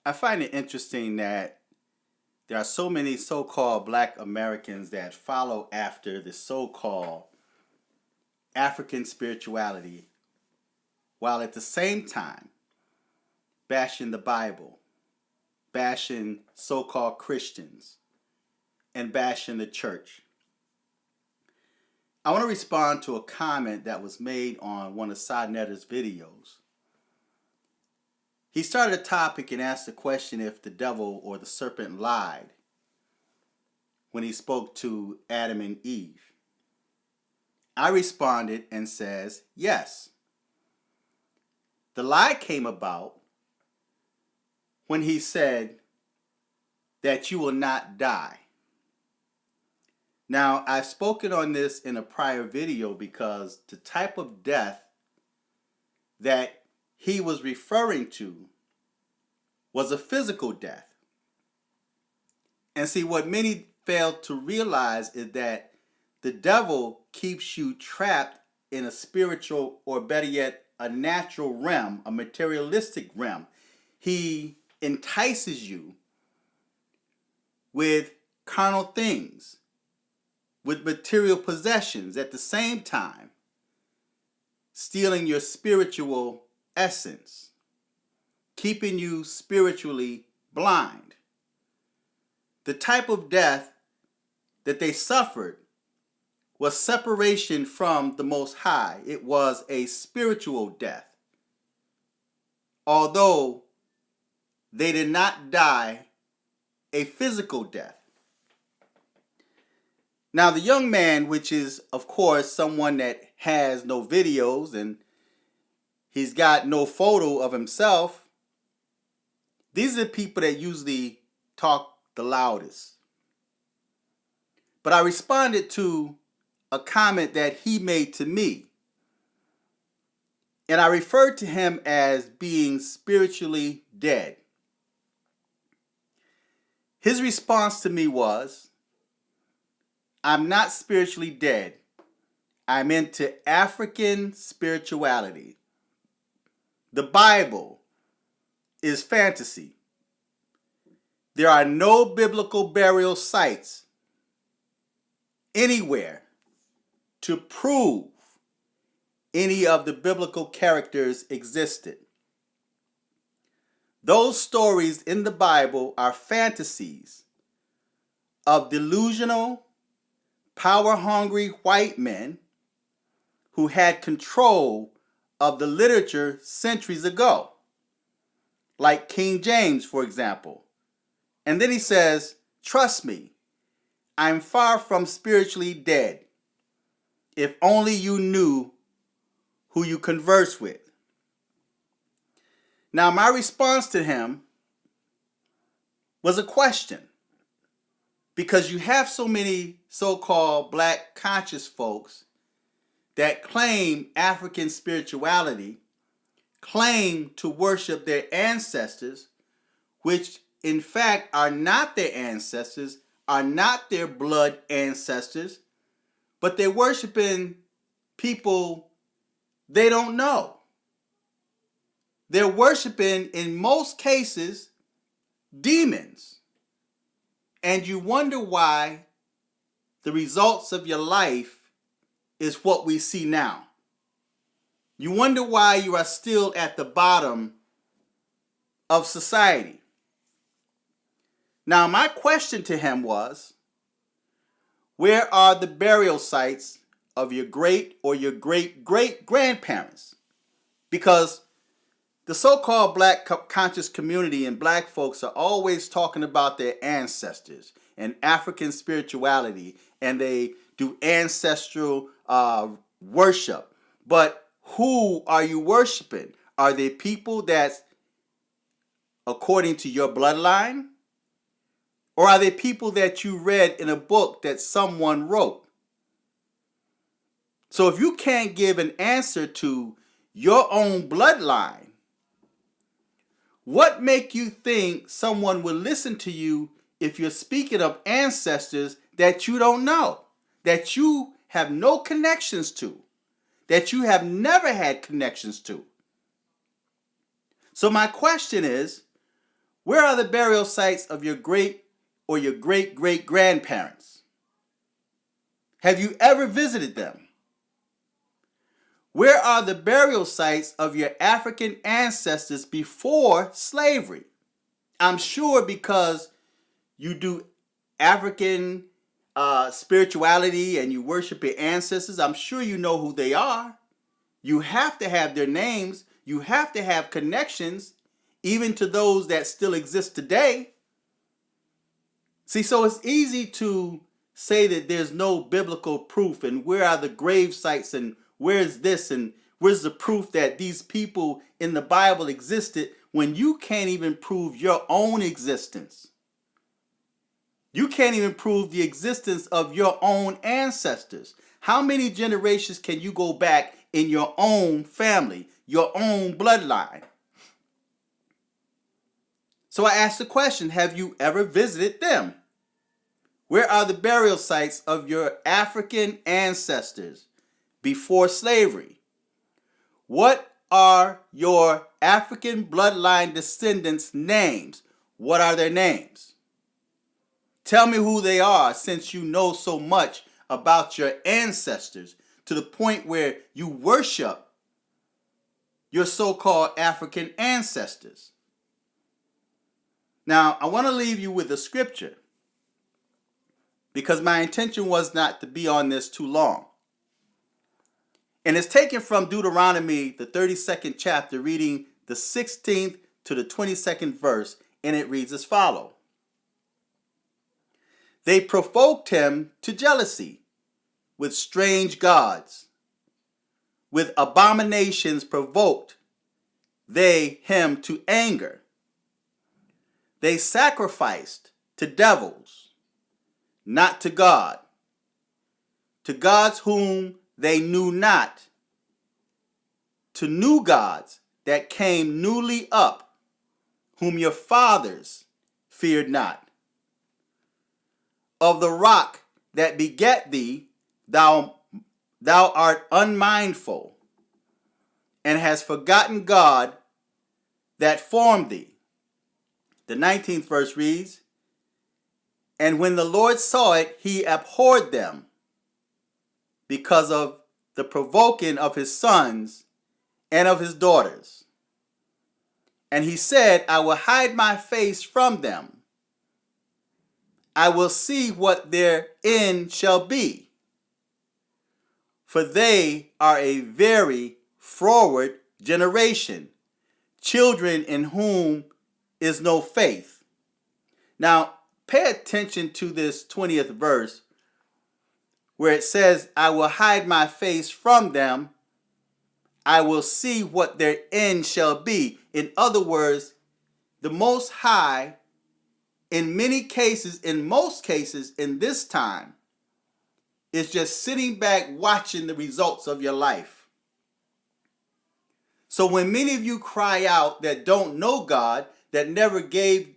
I find it interesting that there are so many so called black Americans that follow after the so called African spirituality while at the same time bashing the Bible, bashing so called Christians, and bashing the church. I want to respond to a comment that was made on one of Sadnetter's videos. He started a topic and asked the question if the devil or the serpent lied when he spoke to Adam and Eve. I responded and says, yes. The lie came about when he said that you will not die. Now, I've spoken on this in a prior video because the type of death that he was referring to was a physical death. And see, what many fail to realize is that the devil keeps you trapped in a spiritual, or better yet, a natural realm, a materialistic realm. He entices you with carnal things, with material possessions at the same time, stealing your spiritual essence, keeping you spiritually blind. The type of death that they suffered was separation from the Most High. It was a spiritual death. Although they did not die a physical death. Now, the young man, which is, of course, someone that has no videos and he's got no photo of himself, these are the people that usually talk the loudest. But I responded to a comment that he made to me. And I referred to him as being spiritually dead. His response to me was, I'm not spiritually dead. I'm into African spirituality. The Bible is fantasy. There are no biblical burial sites anywhere to prove any of the biblical characters existed. Those stories in the Bible are fantasies of delusional, power-hungry white men who had control of the literature centuries ago, like King James, for example. And then he says, trust me, I'm far from spiritually dead. If only you knew who you converse with. Now, my response to him was a question, because you have so many so-called black conscious folks that claim African spirituality, claim to worship their ancestors, which in fact are not their ancestors, are not their blood ancestors, but they're worshiping people they don't know. They're worshiping, in most cases, demons. And you wonder why the results of your life is what we see now. You wonder why you are still at the bottom of society. Now, my question to him was, where are the burial sites of your great or your great-great-grandparents? Because the so-called black conscious community and black folks are always talking about their ancestors and African spirituality, and they do ancestral worship. But who are you worshiping? Are they people that's according to your bloodline? Or are they people that you read in a book that someone wrote? So if you can't give an answer to your own bloodline, what make you think someone will listen to you if you're speaking of ancestors that you don't know, that you have no connections to, that you have never had connections to? So my question is, Where are the burial sites of your great or your great great grandparents? Have you ever visited them? Where are the burial sites of your African ancestors before slavery? I'm sure because you do African spirituality and you worship your ancestors, I'm sure you know who they are. You have to have their names. You have to have connections, even to those that still exist today. See, so it's easy to say that there's no biblical proof, and where are the grave sites, and where's this, and where's the proof that these people in the Bible existed, when you can't even prove your own existence. You can't even prove the existence of your own ancestors. How many generations can you go back in your own family, your own bloodline? So I asked the question, have you ever visited them? Where are the burial sites of your African ancestors before slavery? What are your African bloodline descendants' names? What are their names? Tell me who they are, since you know so much about your ancestors to the point where you worship your so-called African ancestors. Now, I want to leave you with a scripture, because my intention was not to be on this too long. And it's taken from Deuteronomy, the 32nd chapter, reading the 16th to the 22nd verse, and it reads as follows. They provoked him to jealousy with strange gods. With abominations provoked they him to anger. They sacrificed to devils, not to God, to gods whom they knew not, to new gods that came newly up, whom your fathers feared not. Of the rock that begat thee, thou art unmindful, and hast forgotten God that formed thee. The 19th verse reads, and when the Lord saw it, he abhorred them, because of the provoking of his sons and of his daughters. And he said, I will hide my face from them. I will see what their end shall be. For they are a very froward generation, children in whom is no faith. Now, pay attention to this 20th verse, where it says, I will hide my face from them. I will see what their end shall be. In other words, the Most High, in many cases, in most cases, in this time, is just sitting back watching the results of your life. So when many of you cry out that don't know God, that never gave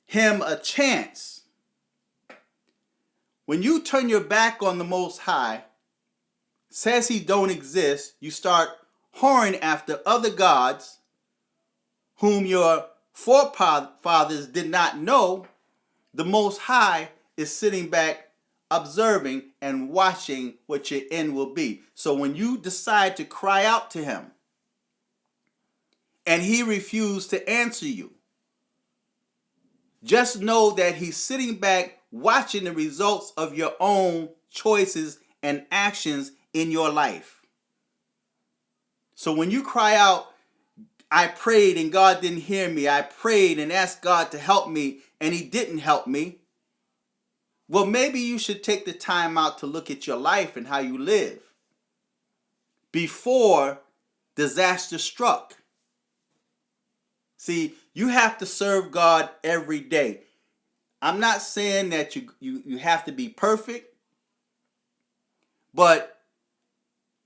him a chance, when you turn your back on the Most High, says he don't exist, you start whoring after other gods whom your forefathers did not know, the Most High is sitting back observing and watching what your end will be. So when you decide to cry out to him and he refused to answer you, just know that he's sitting back watching the results of your own choices and actions in your life. So when you cry out, I prayed and God didn't hear me, I prayed and asked God to help me and he didn't help me, well, maybe you should take the time out to look at your life and how you live before disaster struck. See, you have to serve God every day. I'm not saying that you have to be perfect, but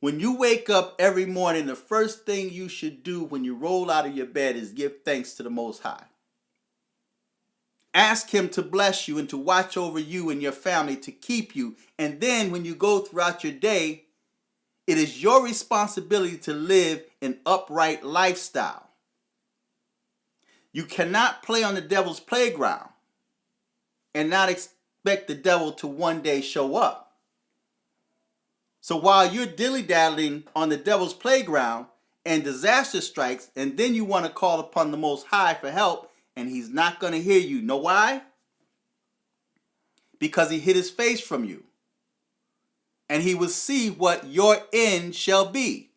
when you wake up every morning, the first thing you should do when you roll out of your bed is give thanks to the Most High. Ask him to bless you and to watch over you and your family, to keep you. And then when you go throughout your day, it is your responsibility to live an upright lifestyle. You cannot play on the devil's playground and not expect the devil to one day show up. So while you're dilly-dallying on the devil's playground and disaster strikes, and then you want to call upon the Most High for help, and he's not going to hear you. Know why? Because he hid his face from you. And he will see what your end shall be.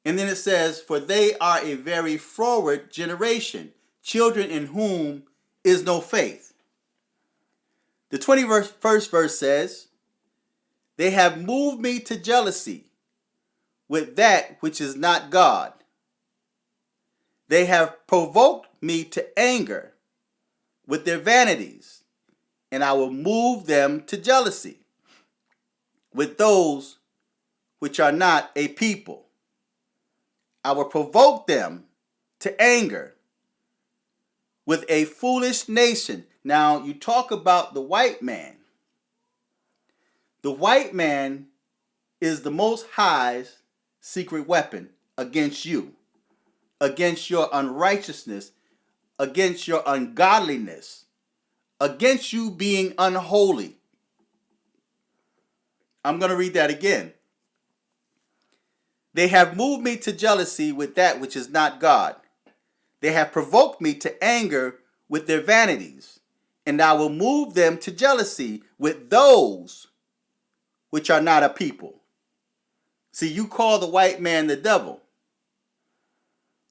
And then it says, for they are a very froward generation, children in whom is no faith. The 21st verse says, they have moved me to jealousy with that which is not God. They have provoked me to anger with their vanities, and I will move them to jealousy with those which are not a people. I will provoke them to anger with a foolish nation. Now, you talk about the white man. The white man is the Most High's secret weapon against you, against your unrighteousness, against your ungodliness, against you being unholy. I'm going to read that again. They have moved me to jealousy with that which is not God. They have provoked me to anger with their vanities, and I will move them to jealousy with those which are not a people. See, you call the white man the devil.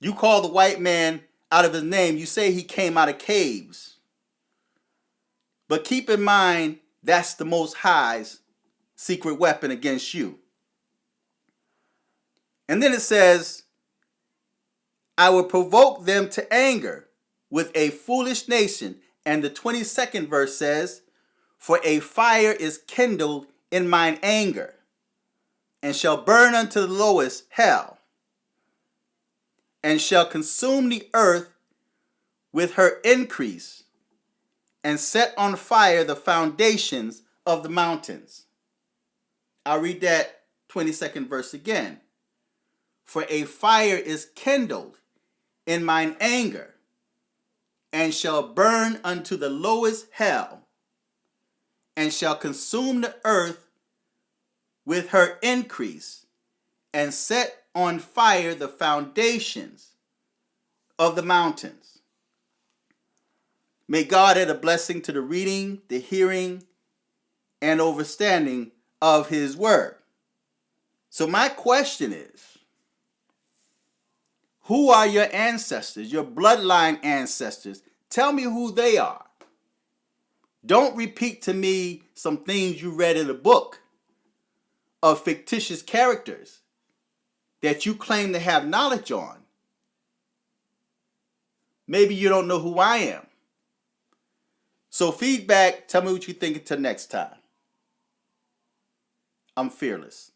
You call the white man out of his name. You say he came out of caves. But keep in mind, that's the Most High's secret weapon against you. And then it says, I will provoke them to anger with a foolish nation. And the 22nd verse says, for a fire is kindled in mine anger, and shall burn unto the lowest hell, and shall consume the earth with her increase, and set on fire the foundations of the mountains. I'll read that 22nd verse again. For a fire is kindled in mine anger, and shall burn unto the lowest hell, and shall consume the earth with her increase, and set on fire the foundations of the mountains. May God add a blessing to the reading, the hearing, and understanding of his word. So my question is, who are your ancestors, your bloodline ancestors? Tell me who they are. Don't repeat to me some things you read in a book of fictitious characters that you claim to have knowledge on. Maybe you don't know who I am. So feedback, tell me what you think until next time. I'm fearless.